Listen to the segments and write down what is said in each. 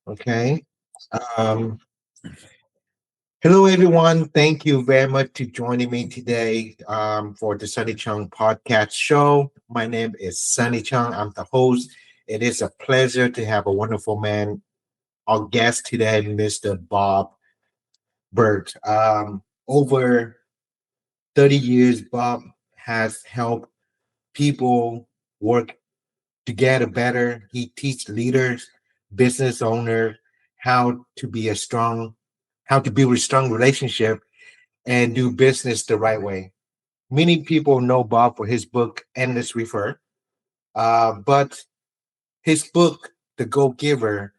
Okay. Um, Hello, everyone. Thank you very much to joining me today for the Sonny Chung Podcast show. My name is Sonny Chung. I'm the host. It is a pleasure to have a wonderful man, our guest today, Mr. Bob Burg. Over 30 years, Bob has helped people work together better. He teaches leaders, business owners how to be a strong, how to build a strong relationship and do business the right way. Many people know Bob for his book Endless Refer, but his book The Go Giver,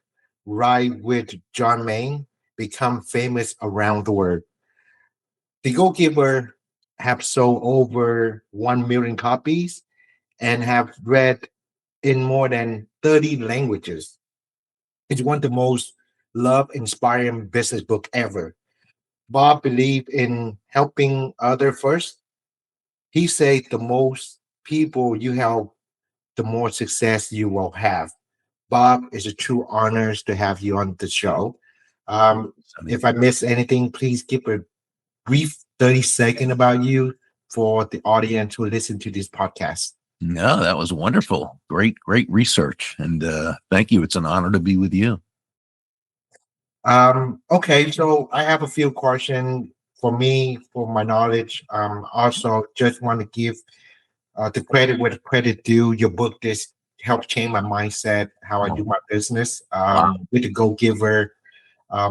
Ride with John Main, become famous around the world. The Go Giver have sold over 1 million copies and have read in more than 30 languages. It's one of the most love inspiring business book ever. Bob believed in helping other first. He said the most people you help, the more success you will have. Bob, it's a true honor to have you on the show. Um, Sonny. if I miss anything, please give a brief 30-second about you for the audience who listen to this podcast. No, that was wonderful. Great research. And thank you. It's an honor to be with you. Okay, so I have a few questions for me, for my knowledge. Also, just want to give the credit where the credit due. Your book this helped change my mindset, how I do my business Wow. with the go giver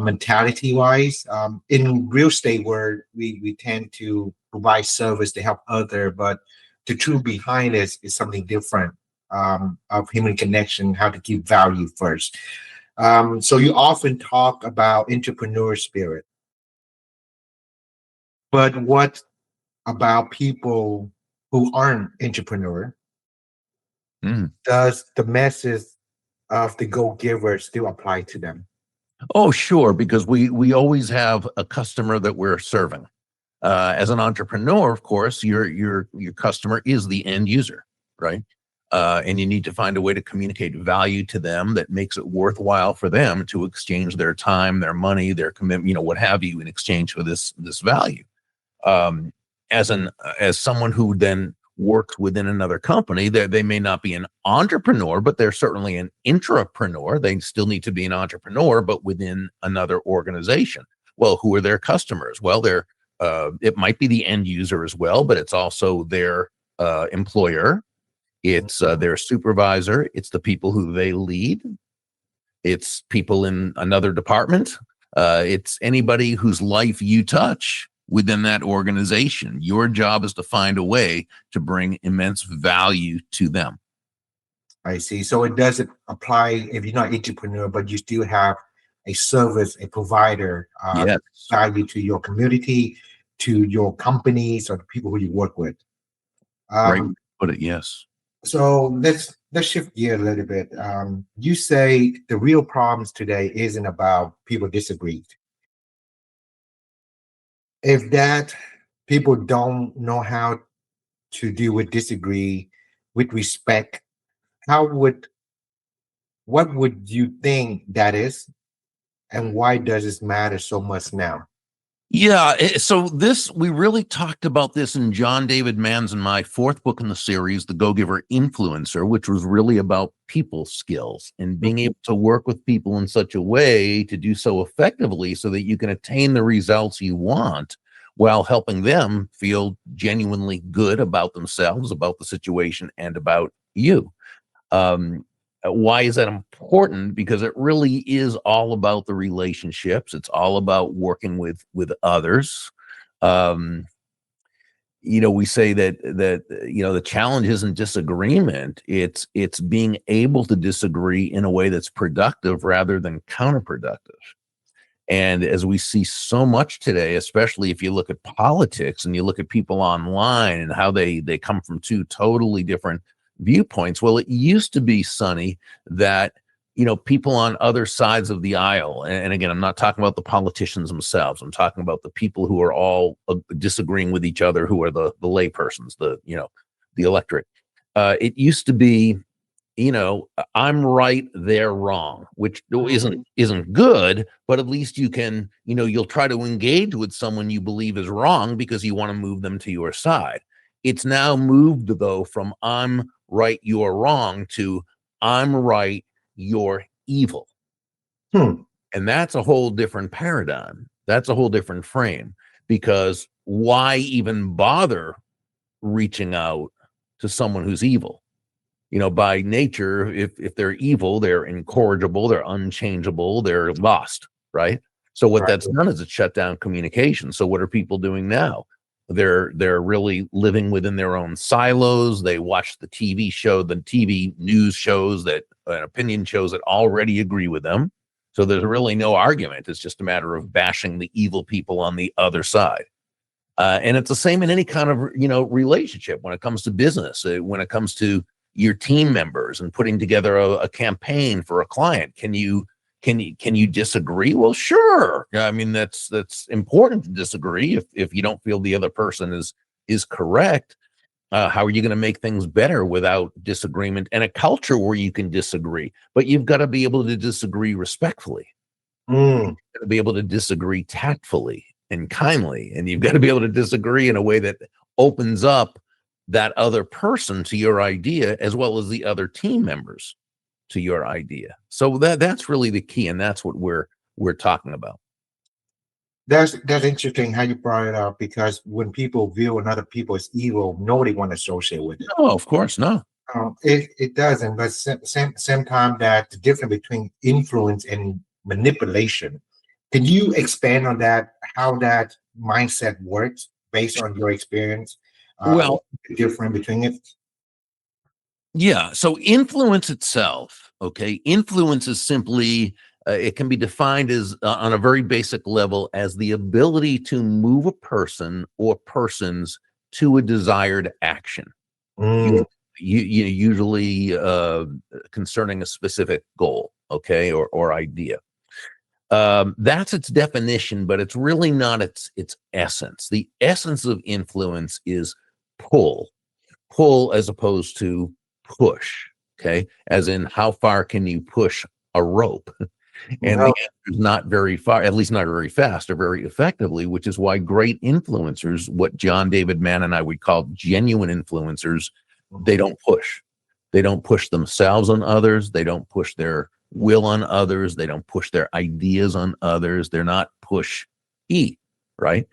mentality wise. In real estate, where we tend to provide service to help other, but the truth behind this is something different of human connection, how to give value first. So you often talk about entrepreneur spirit, but what about people who aren't entrepreneur? Mm. Does the message of the go giver still apply to them? Oh, sure, because we always have a customer that we're serving. As an entrepreneur, of course, your customer is the end user, right? And you need to find a way to communicate value to them that makes it worthwhile for them to exchange their time, their money, their commitment, what have you, in exchange for this value. um, as someone who then works within another company, they may not be an entrepreneur, but they're certainly an intrapreneur. They still need to be an entrepreneur, but within another organization. Well, who are their customers? Well, they're it might be the end user as well, but it's also their employer. It's their supervisor. It's the people who they lead. It's people in another department. It's anybody whose life you touch within that organization. Your job is to find a way to bring immense value to them. I see. So it doesn't apply if you're not entrepreneur, but you still have a service, a provider, Yes, value to your community, to your companies, or the people who you work with. great way Um, to put it. Yes. so let's shift gear a little bit. You say the real problems today isn't about people disagree. If that people don't know how to deal with disagree with respect, how would what would you think that is? And why does this matter so much now? Yeah. So this, we really talked about this in John David Mann's and my fourth book in the series, The Go-Giver Influencer, which was really about people skills and being able to work with people in such a way to do so effectively so that you can attain the results you want while helping them feel genuinely good about themselves, about the situation, and about you. Um, why is that important? Because it really is all about the relationships. It's all about working with others. Um, we say that the challenge isn't disagreement. It's being able to disagree in a way that's productive rather than counterproductive. And as we see so much today, especially if you look at politics and you look at people online and how they come from two totally different viewpoints. Well, it used to be, Sonny, that people on other sides of the aisle, and again, I'm not talking about the politicians themselves. I'm talking about the people who are all disagreeing with each other, who are the laypersons, the electorate. It used to be I'm right, they're wrong, which isn't good, but at least you can, you'll try to engage with someone you believe is wrong because you want to move them to your side. It's now moved though from I'm right, you're wrong to I'm right, you're evil. Hmm. And that's a whole different paradigm. That's a whole different frame, because why even bother reaching out to someone who's evil? By nature, if they're evil, they're incorrigible, they're unchangeable, they're lost, right? So what Right. that's done is it shut down communication. So what are people doing now? They're really living within their own silos. They watch the TV news shows that opinion shows that already agree with them. So there's really no argument. It's just a matter of bashing the evil people on the other side. And it's the same in any kind of relationship. When it comes to business, when it comes to your team members and putting together a campaign for a client, can you disagree? Well, sure. I mean, that's important to disagree if you don't feel the other person is correct. How are you going to make things better without disagreement and a culture where you can disagree? But you've got to be able to disagree respectfully. Mm. Got to be able to disagree tactfully and kindly, and you've got to be able to disagree in a way that opens up that other person to your idea, as well as the other team members to your idea. So that's really the key, and that's what we're talking about. That's interesting how you brought it up, because when people view another people as evil, nobody want to associate with it. Oh, of course, no. It doesn't, but same time, that the difference between influence and manipulation. Can you expand on that? How that mindset works based on your experience? Well, What's the difference between it? yeah. So influence itself, okay? Influence is simply, it can be defined as on a very basic level as the ability to move a person or persons to a desired action. Mm. Usually concerning a specific goal, okay, or idea. That's its definition, but it's really not its essence. The essence of influence is pull as opposed to push. Okay, as in how far can you push a rope? And the Well, answer is not very far, at least not very fast or very effectively, which is why great influencers, what John David Mann and I would call genuine influencers, they don't push. They don't push themselves on others. They don't push their will on others. They don't push their ideas on others. They're not push-y, right?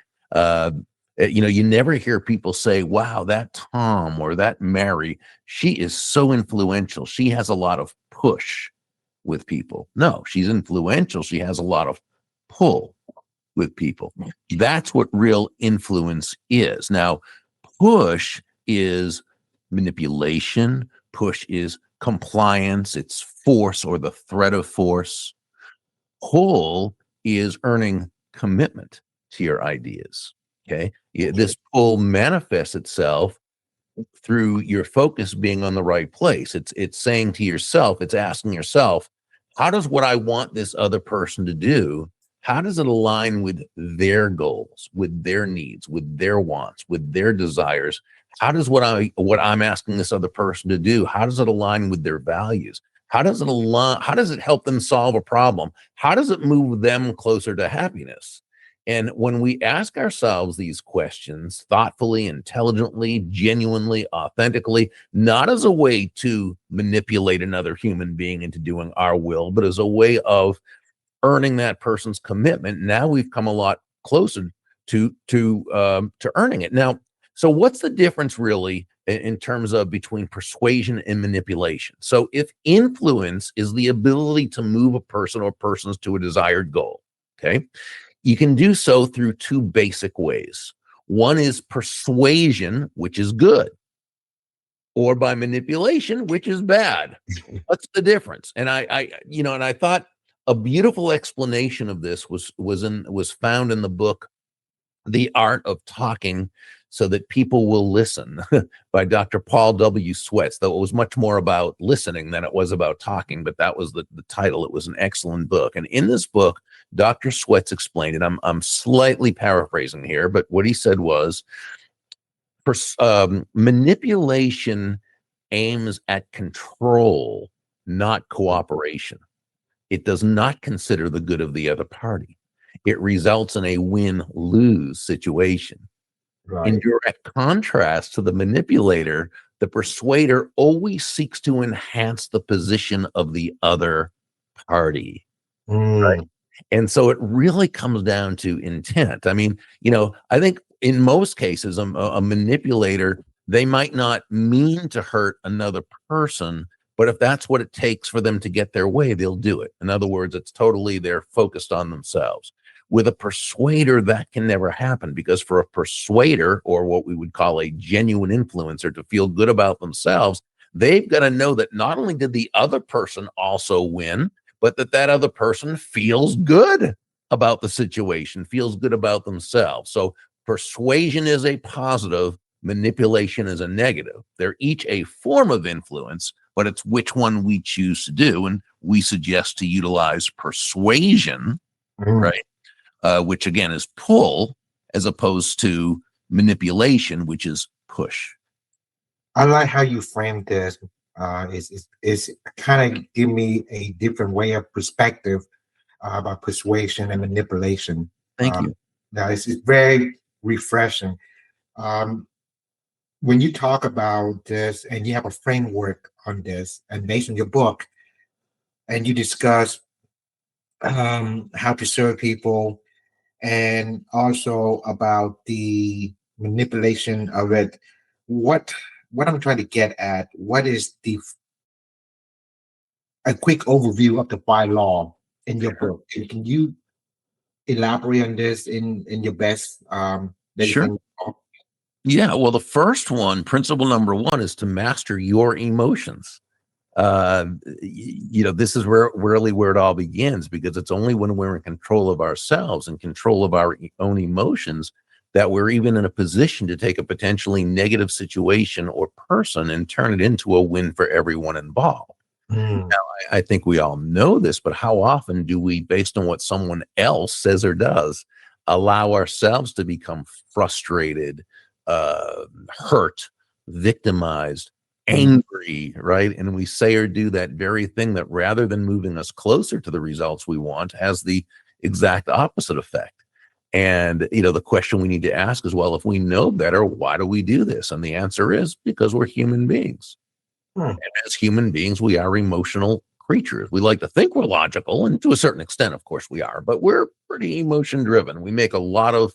You never hear people say, wow, that Tom or that Mary, she is so influential. She has a lot of push with people. No, she's influential. She has a lot of pull with people. That's what real influence is. Now, push is manipulation. Push is compliance. It's force or the threat of force. Pull is earning commitment to your ideas. Okay. This pull manifests itself through your focus being on the right place. It's saying to yourself, it's asking yourself, how does what I want this other person to do, how does it align with their goals, with their needs, with their wants, with their desires? How does what I'm asking this other person to do, how does it align with their values? How does it help them solve a problem? How does it move them closer to happiness? And when we ask ourselves these questions thoughtfully, intelligently, genuinely, authentically, not as a way to manipulate another human being into doing our will, but as a way of earning that person's commitment, now we've come a lot closer to earning it. Now, so what's the difference really in terms of between persuasion and manipulation? So if influence is the ability to move a person or persons to a desired goal, okay, you can do so through two basic ways. One is persuasion, which is good, or by manipulation, which is bad. What's the difference? And I thought a beautiful explanation of this was found in the book The Art of Talking So That People Will Listen by Dr. Paul W. Sweats, though it was much more about listening than it was about talking, but that was the title. It was an excellent book. And in this book, Dr. Sweats explained it. I'm slightly paraphrasing here, but what he said was manipulation aims at control, not cooperation. It does not consider the good of the other party. It results in a win-lose situation. In Right. direct contrast to the manipulator, the persuader always seeks to enhance the position of the other party. Mm, And so it really comes down to intent. I mean, I think in most cases, a manipulator, they might not mean to hurt another person, but if that's what it takes for them to get their way, they'll do it. In other words, it's totally, they're focused on themselves. With a persuader, that can never happen, because for a persuader, or what we would call a genuine influencer, to feel good about themselves, they've got to know that not only did the other person also win, but that other person feels good about the situation, feels good about themselves. So persuasion is a positive, manipulation is a negative. They're each a form of influence, but it's which one we choose to do. And we suggest to utilize persuasion, mm. right? Which again is pull, as opposed to manipulation, which is push. I like how you framed this. Is kind of give me a different way of perspective about persuasion and manipulation. Thank you. Now it's very refreshing. Um, when you talk about this and you have a framework on this, and based on your book, and you discuss how to serve people, and also about the manipulation of it. What what I'm trying to get at, what is the a quick overview of the five law in your book? And can you elaborate on this in your best that you Sure. can? Yeah. Well, the first one, principle number one, is to master your emotions. This is where it all begins, because it's only when we're in control of ourselves and control of our own emotions that we're even in a position to take a potentially negative situation or person and turn it into a win for everyone involved. Mm, Now, I think we all know this, but how often do we, based on what someone else says or does, allow ourselves to become frustrated, hurt, victimized, mm, angry, right? And we say or do that very thing that, rather than moving us closer to the results we want, has the exact opposite effect. And, the question we need to ask is, well, if we know better, why do we do this? And the answer is because we're human beings. mm, And as human beings, we are emotional creatures. We like to think we're logical, and to a certain extent, of course, we are, but we're pretty emotion driven. We make a lot of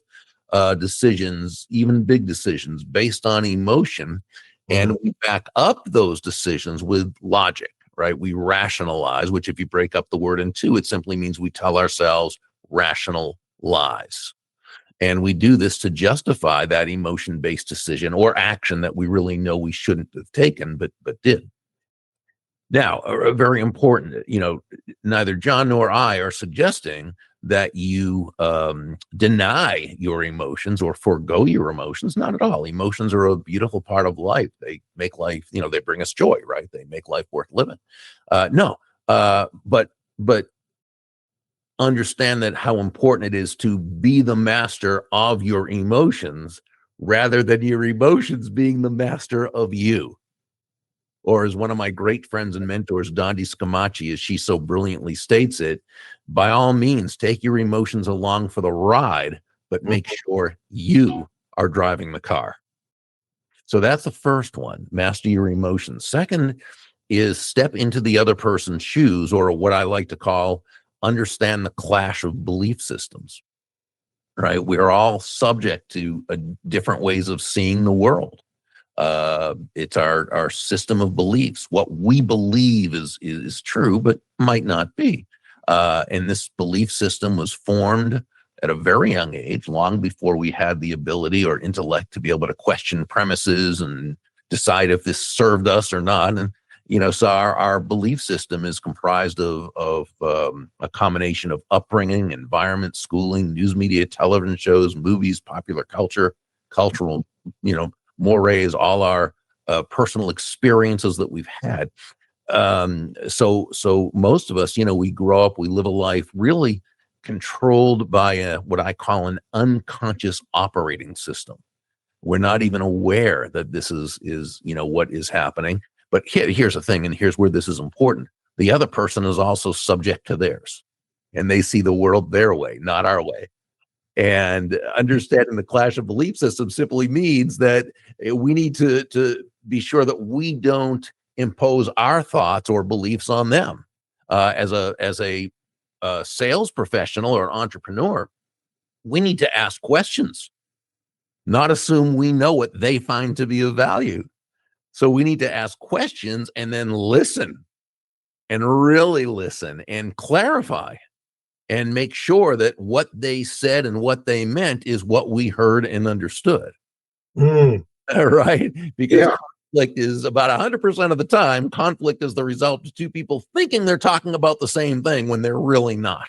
decisions, even big decisions, based on emotion, mm, and we back up those decisions with logic, right? We rationalize, which, if you break up the word in two, it simply means we tell ourselves rational lies. And we do this to justify that emotion-based decision or action that we really know we shouldn't have taken, but did. Now, very important, neither John nor I are suggesting that you deny your emotions or forego your emotions. Not at all. Emotions are a beautiful part of life. They make life, they bring us joy, right? They make life worth living. No, but understand that how important it is to be the master of your emotions, rather than your emotions being the master of you. Or, as one of my great friends and mentors, Dondi Scamachi, as she so brilliantly states it, by all means, take your emotions along for the ride, but mm, make sure you are driving the car. So that's the first one, master your emotions. Second is step into the other person's shoes, or what I like to call understand the clash of belief systems, right? We're all subject to different ways of seeing the world. It's our system of beliefs. What we believe is true, but might not be. And this belief system was formed at a very young age, long before we had the ability or intellect to be able to question premises and decide if this served us or not. And so our belief system is comprised of a combination of upbringing, environment, schooling, news media, television shows, movies, popular culture, cultural, mores, all our personal experiences that we've had. So most of us, we grow up, we live a life really controlled by what I call an unconscious operating system. We're not even aware that this is what is happening. But here's the thing, and here's where this is important. The other person is also subject to theirs, and they see the world their way, not our way. And understanding the clash of belief systems simply means that we need to be sure that we don't impose our thoughts or beliefs on them. As a sales professional or entrepreneur, we need to ask questions, not assume we know what they find to be of value. So we need to ask questions and then listen, and really listen and clarify, and make sure that what they said and what they meant is what we heard and understood. Mm, Right? Because yeah, conflict is about 100% of the time, conflict is the result of two people thinking they're talking about the same thing when they're really not.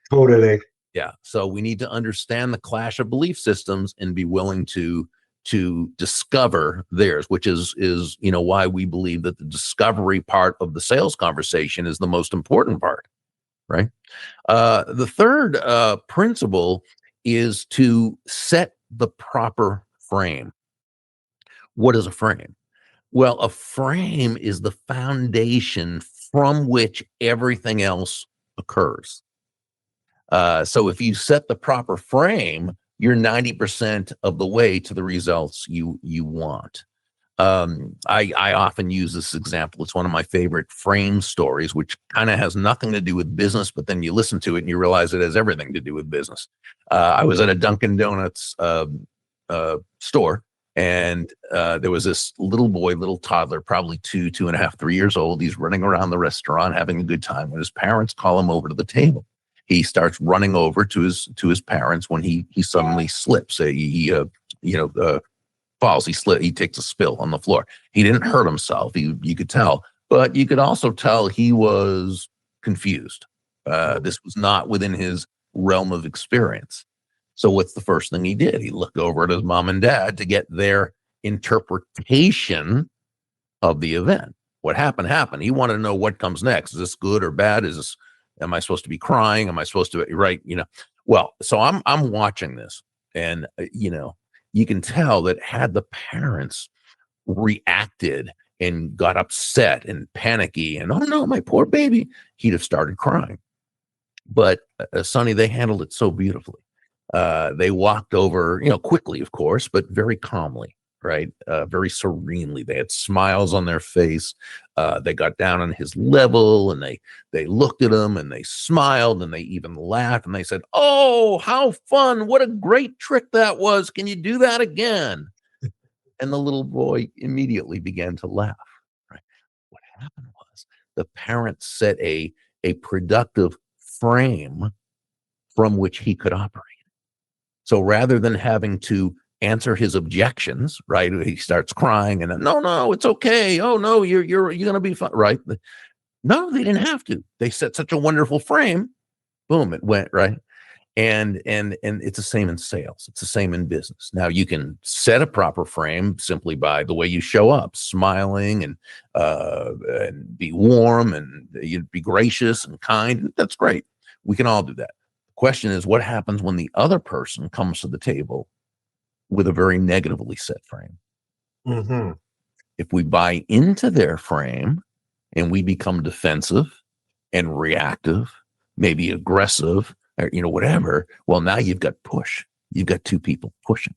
totally. Yeah. So we need to understand the clash of belief systems and be willing to discover theirs, which is why we believe that the discovery part of the sales conversation is the most important part. Right. The third principle is to set the proper frame. What is a frame? Well, a frame is the foundation from which everything else occurs. So if you set the proper frame, you're 90% of the way to the results you want. I often use this example. It's one of my favorite frame stories, which kind of has nothing to do with business, but then you listen to it and you realize it has everything to do with business. I was at a Dunkin' Donuts store, and there was this little toddler, probably 2.5, 3 years old. He's running around the restaurant having a good time. When his parents call him over to the table, he starts running over to his parents when he suddenly slips. He falls. He takes a spill on the floor. He didn't hurt himself. You could tell, but you could also tell he was confused. This was not within his realm of experience. So what's the first thing he did? He looked over at his mom and dad to get their interpretation of the event. What happened. He wanted to know what comes next. Is this good or bad? Am I supposed to be crying? Am I supposed to, right? Well, so I'm watching this, and you can tell that had the parents reacted and got upset and panicky and, oh no, my poor baby, he'd have started crying. But Sonny, they handled it so beautifully. They walked over, quickly, of course, but very calmly, right? Very serenely. They had smiles on their face. They got down on his level, and they looked at him, and they smiled, and they even laughed, and they said, "Oh, how fun. What a great trick that was. Can you do that again?" And the little boy immediately began to laugh, right? What happened was the parents set a productive frame from which he could operate. So rather than having to answer his objections, right? He starts crying and then, no, it's okay. Oh no, you're going to be fine, right? No, they didn't have to. They set such a wonderful frame. Boom, it went, right? And it's the same in sales. It's the same in business. Now you can set a proper frame simply by the way you show up, smiling and be warm, and you'd be gracious and kind. That's great. We can all do that. The question is, what happens when the other person comes to the table with a very negatively set frame? Mm-hmm. If we buy into their frame and we become defensive and reactive, maybe aggressive, or whatever, well, now you've got push. You've got two people pushing,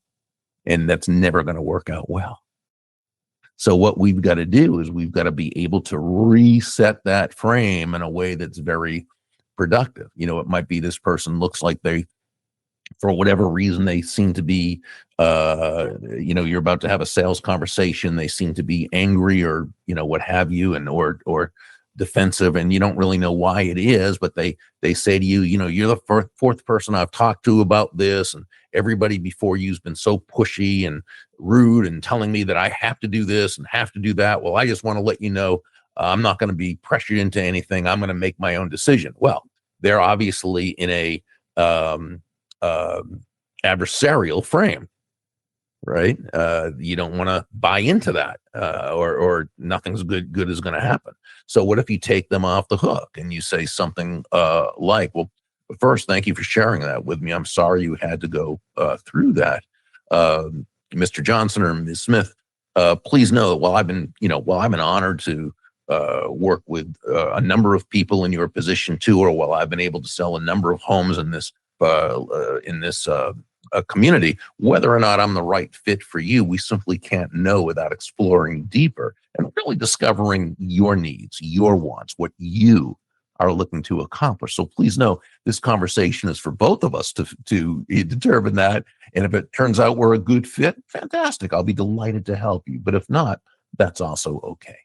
and that's never going to work out well. So what we've got to do is we've got to be able to reset that frame in a way that's very productive. It might be this person looks like they, for whatever reason, they seem to be, you're about to have a sales conversation. They seem to be angry or, what have you, and or defensive, and you don't really know why it is, but they say to you, you're the fourth person I've talked to about this, and everybody before you's been so pushy and rude and telling me that I have to do this and have to do that. Well, I just want to let you know, I'm not going to be pressured into anything. I'm going to make my own decision. Well, they're obviously in a adversarial frame, right? You don't want to buy into that, or nothing's good is going to happen. So what if you take them off the hook and you say something like, well, first, thank you for sharing that with me. I'm sorry you had to go through that. Mr. Johnson or Ms. Smith, please know that while I've been honored to work with a number of people in your position too, or while I've been able to sell a number of homes in this community, whether or not I'm the right fit for you, we simply can't know without exploring deeper and really discovering your needs, your wants, what you are looking to accomplish. So please know this conversation is for both of us to determine that. And if it turns out we're a good fit, fantastic. I'll be delighted to help you. But if not, that's also okay.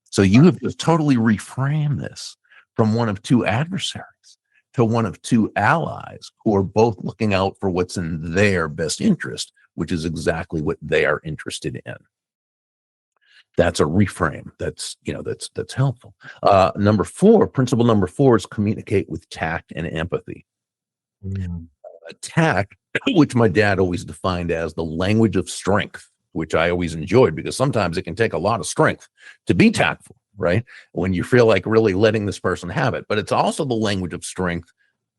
So you have just totally reframed this from one of two adversaries to one of two allies who are both looking out for what's in their best interest, which is exactly what they are interested in. That's a reframe. That's helpful. Principle number four is communicate with tact and empathy. Tact, which my dad always defined as the language of strength, which I always enjoyed because sometimes it can take a lot of strength to be tactful, right? When you feel like really letting this person have it. But it's also the language of strength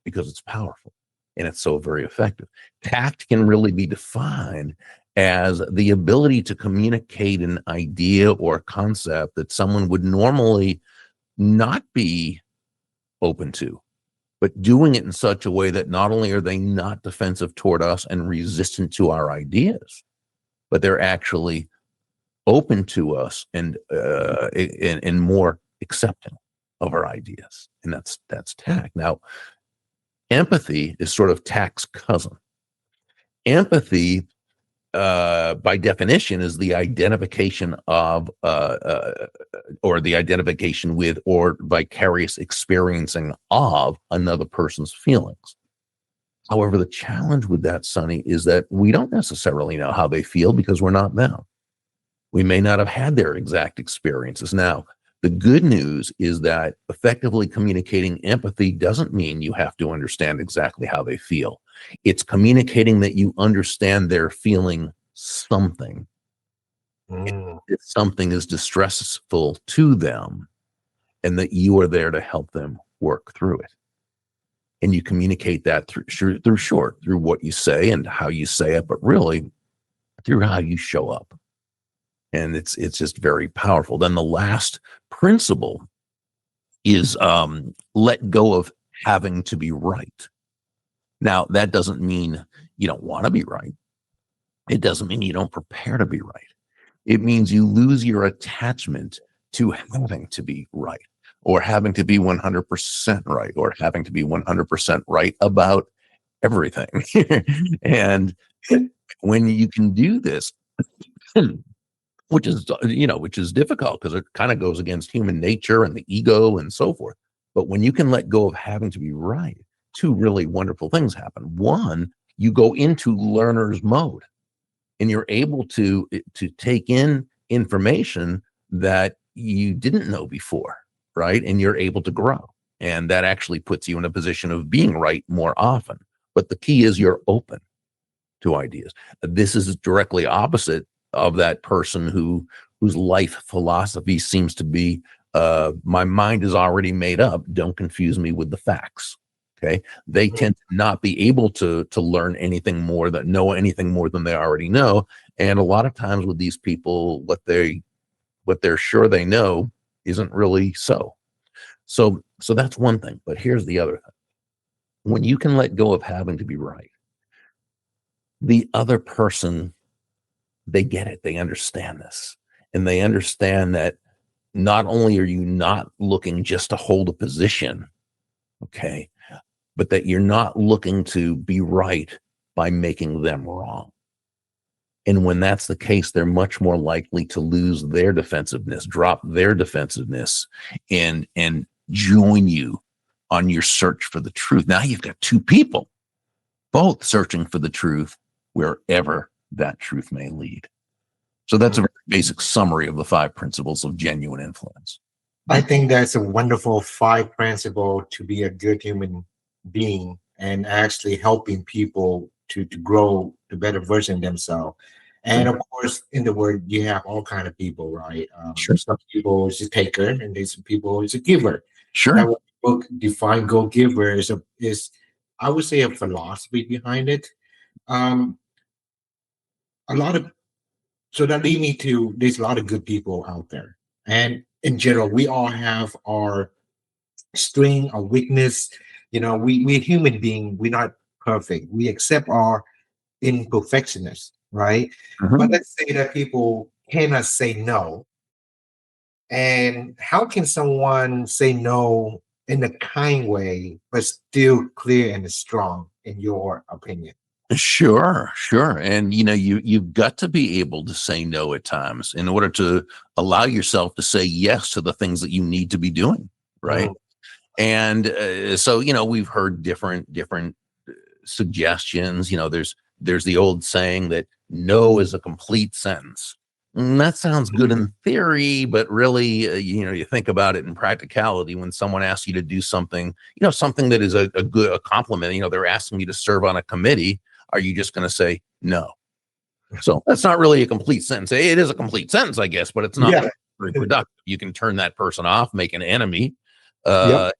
because it's powerful and it's so very effective. Tact can really be defined as the ability to communicate an idea or concept that someone would normally not be open to, but doing it in such a way that not only are they not defensive toward us and resistant to our ideas, but they're actually open to us and more accepting of our ideas. And that's tact. Now, empathy is sort of tact's cousin. Empathy, by definition, is the identification of or the identification with or vicarious experiencing of another person's feelings. However, the challenge with that, Sonny, is that we don't necessarily know how they feel because we're not them. We may not have had their exact experiences. Now, the good news is that effectively communicating empathy doesn't mean you have to understand exactly how they feel. It's communicating that you understand they're feeling something. If something is distressful to them, and that you are there to help them work through it. And you communicate that through what you say and how you say it, but really through how you show up. And it's just very powerful. Then the last principle is let go of having to be right. Now, that doesn't mean you don't want to be right. It doesn't mean you don't prepare to be right. It means you lose your attachment to having to be right, or having to be 100% right, or having to be 100% right about everything. And when you can do this, which is difficult because it kind of goes against human nature and the ego and so forth. But when you can let go of having to be right, two really wonderful things happen. One, you go into learner's mode and you're able to take in information that you didn't know before, right? And you're able to grow. And that actually puts you in a position of being right more often. But the key is you're open to ideas. This is directly opposite of that person whose life philosophy seems to be, my mind is already made up. Don't confuse me with the facts. Okay. They tend to not be able to learn anything more know anything more than they already know. And a lot of times with these people, what they're sure they know isn't really so. So that's one thing. But here's the other thing. When you can let go of having to be right, the other person, they get it. They understand this. And they understand that not only are you not looking just to hold a position, okay, but that you're not looking to be right by making them wrong. And when that's the case, they're much more likely to lose their defensiveness, drop their defensiveness, and join you on your search for the truth. Now you've got two people, both searching for the truth wherever that truth may lead. So that's a very basic summary of the 5 principles of genuine influence. I think that's a wonderful 5 principle to be a good human being and actually helping people to grow the better version of themselves. And of course, in the world, you have all kind of people, right? Sure. Some people is a taker, and there's some people is a giver. Sure. That book define go giver is I would say a philosophy behind it. A lot of So that lead me to there's a lot of good people out there. And in general, we all have our strength, our weakness. We're human being. We're not perfect. We accept our imperfectionness, right? But Mhm. let's say that people cannot say no. And how can someone say no in a kind way, but still clear and strong, in your opinion? Sure, sure. And you've got to be able to say no at times in order to allow yourself to say yes to the things that you need to be doing, right? Mhm. And so we've heard different suggestions. There's the old saying that no is a complete sentence. That sounds good in theory, but really, you think about it in practicality. When someone asks you to do something, something that is a compliment, they're asking you to serve on a committee. Are you just going to say no? So that's not really a complete sentence. It is a complete sentence, I guess, but it's not Yeah. very productive. You can turn that person off, make an enemy, Yep. uh,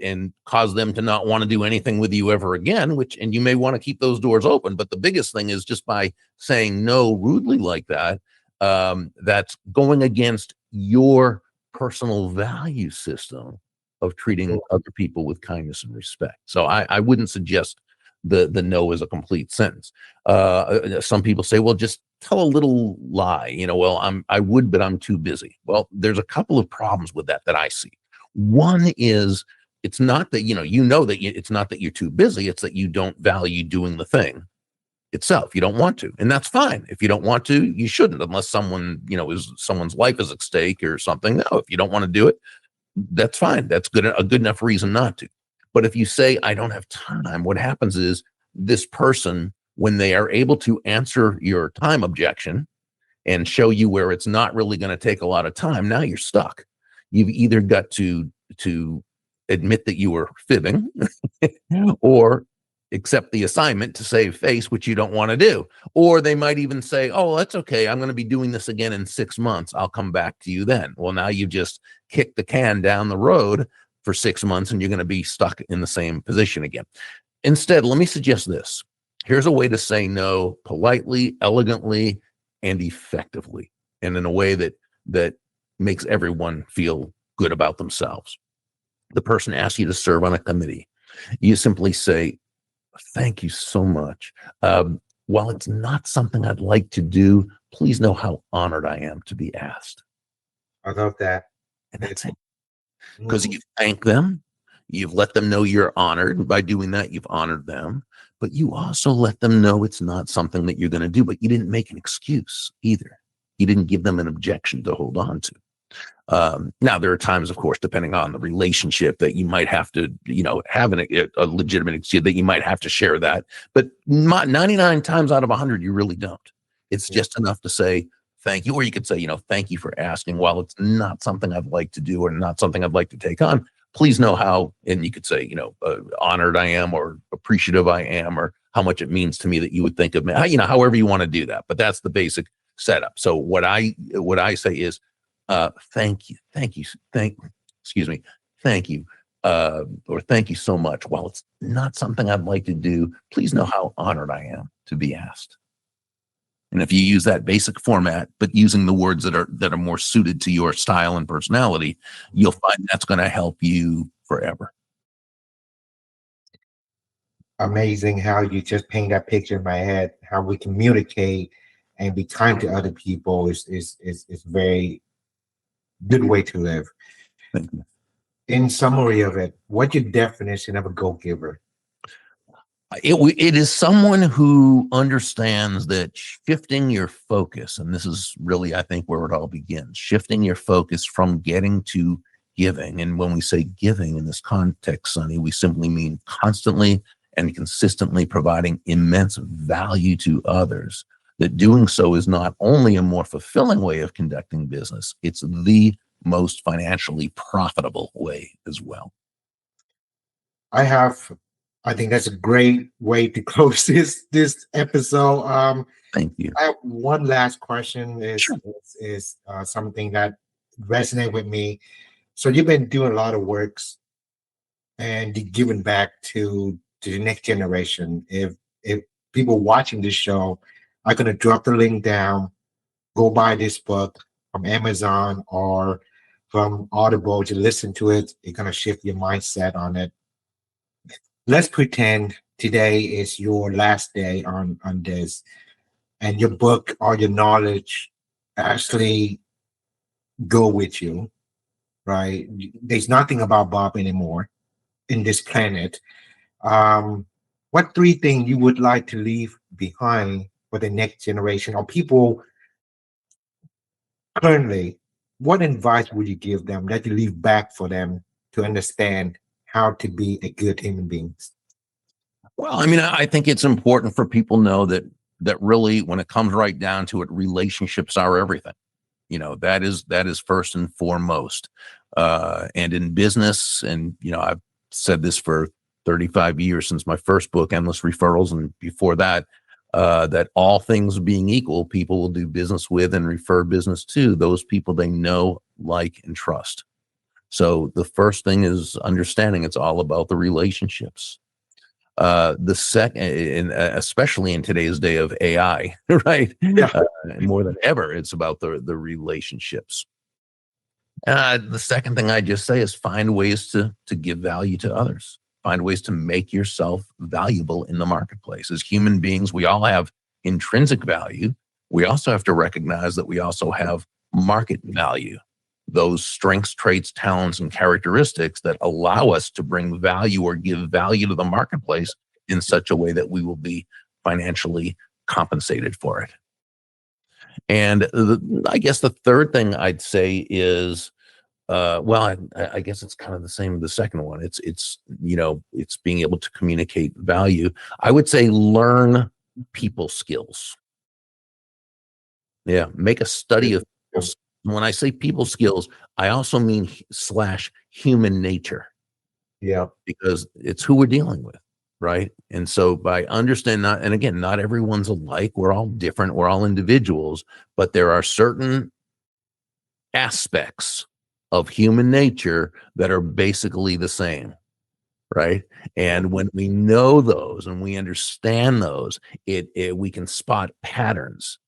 and cause them to not want to do anything with you ever again. And you may want to keep those doors open. But the biggest thing is just by saying no rudely like that. That's going against your personal value system of treating other people with kindness and respect. So I wouldn't suggest the no is a complete sentence. Some people say, well, just tell a little lie. Well, I would, but I'm too busy. Well, there's a couple of problems with that I see. One is it's not that it's not that you're too busy. It's that you don't value doing the thing itself. You don't want to, and that's fine. If you don't want to, you shouldn't, unless someone's life is at stake or something. No, if you don't want to do it, that's fine. That's a good enough reason not to. But if you say, I don't have time, what happens is this person, when they are able to answer your time objection and show you where it's not really going to take a lot of time, now you're stuck. You've either got to admit that you were fibbing or accept the assignment to save face, which you don't want to do. Or they might even say, oh, well, that's okay. I'm going to be doing this again in 6 months. I'll come back to you then. Well, now you've just kicked the can down the road for 6 months and you're going to be stuck in the same position again. Instead, let me suggest this. Here's a way to say no politely, elegantly, and effectively, and in a way that makes everyone feel good about themselves. The person asks you to serve on a committee. You simply say, thank you so much. While it's not something I'd like to do, please know how honored I am to be asked. I love that. And It's, that's it. Because mm, you thank them, you've let them know you're honored. By doing that, you've honored them, but you also let them know it's not something that you're going to do, but you didn't make an excuse either. You didn't give them an objection to hold on to. Now, there are times, of course, depending on the relationship, that you might have to, have a legitimate excuse, that you might have to share that. But 99 times out of 100, you really don't. It's yeah. just enough to say thank you, or you could say, thank you for asking. While it's not something I'd like to do or not something I'd like to take on, please know how. And you could say, honored I am, or appreciative I am, or how much it means to me that you would think of me. However you want to do that. But that's the basic setup. So what I say is, thank you, excuse me, thank you, or thank you so much. While it's not something I'd like to do, please know how honored I am to be asked. And if you use that basic format, but using the words that are more suited to your style and personality, you'll find that's going to help you forever. Amazing how you just paint that picture in my head. How we communicate and be kind to other people is very good way to live. Thank you. In summary of it, what's your definition of a go giver? It is someone who understands that shifting your focus, and this is really, I think, where it all begins, shifting your focus from getting to giving. And when we say giving in this context, Sonny, we simply mean constantly and consistently providing immense value to others. That doing so is not only a more fulfilling way of conducting business, it's the most financially profitable way as well. I have, I think that's a great way to close this episode. Thank you. I have one last question. Is Sure. is something that resonate with me. So you've been doing a lot of works and you're giving back to the next generation. If people watching this show are going to drop the link down, go buy this book from Amazon or from Audible to listen to it. It's gonna shift your mindset on it. Let's pretend today is your last day on this, and your book or your knowledge actually go with you, right? There's nothing about Bob anymore in this planet. What three things you would like to leave behind for the next generation or people currently? What advice would you give them that you leave back for them to understand how to be a good human being? Well, I mean, I think it's important for people to know that really, when it comes right down to it, relationships are everything. That is first and foremost. And in business, and I've said this for 35 years since my first book, Endless Referrals, and before that, that all things being equal, people will do business with and refer business to those people they know, like, and trust. So the first thing is understanding it's all about the relationships. The second, and especially in today's day of AI, right? Yeah. More than ever, it's about the relationships. The second thing I just say is find ways to give value to others. Find ways to make yourself valuable in the marketplace. As human beings, we all have intrinsic value. We also have to recognize that we also have market value. Those strengths, traits, talents, and characteristics that allow us to bring value or give value to the marketplace in such a way that we will be financially compensated for it. And I guess the third thing I'd say is, I guess it's kind of the same as the second one. It's being able to communicate value. I would say learn people skills. Yeah, make a study of people skills. When I say people skills, I also mean / human nature. Yeah. Because it's who we're dealing with, right? And so by understanding that, and again, not everyone's alike. We're all different. We're all individuals, but there are certain aspects of human nature that are basically the same, right? And when we know those and we understand those, we can spot patterns.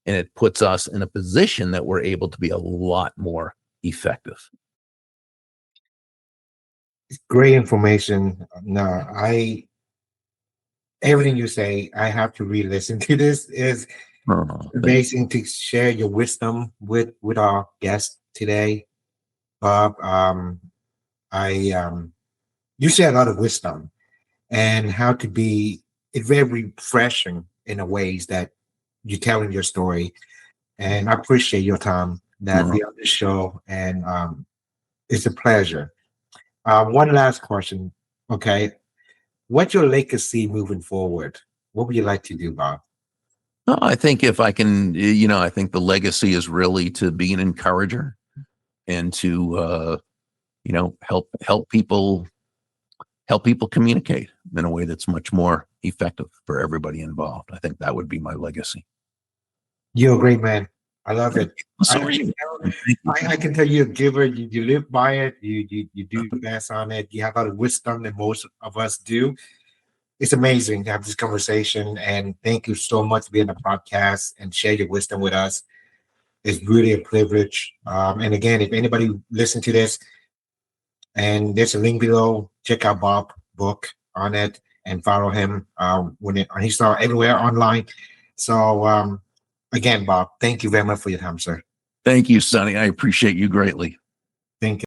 And it puts us in a position that we're able to be a lot more effective. Great information. No, everything you say, I have to re-listen to this. Is amazing to share your wisdom with our guest today, Bob. You share a lot of wisdom and how to be. It's very refreshing in a ways that you're telling your story, and I appreciate your time that be on this show, and it's a pleasure. One last question, okay? What's your legacy moving forward? What would you like to do, Bob? I think if I can, I think the legacy is really to be an encourager and to, help people communicate in a way that's much more effective for everybody involved. I think that would be my legacy. You're a great man. I love it. So are you. I can tell you're a giver. You live by it. You do your best on it. You have a lot of wisdom that most of us do. It's amazing to have this conversation. And thank you so much for being on the podcast and share your wisdom with us. It's really a privilege. And again, if anybody listen to this, and there's a link below, check out Bob's book on it and follow him he's everywhere online. So again, Bob, thank you very much for your time, sir. Thank you, Sonny. I appreciate you greatly. Thank you.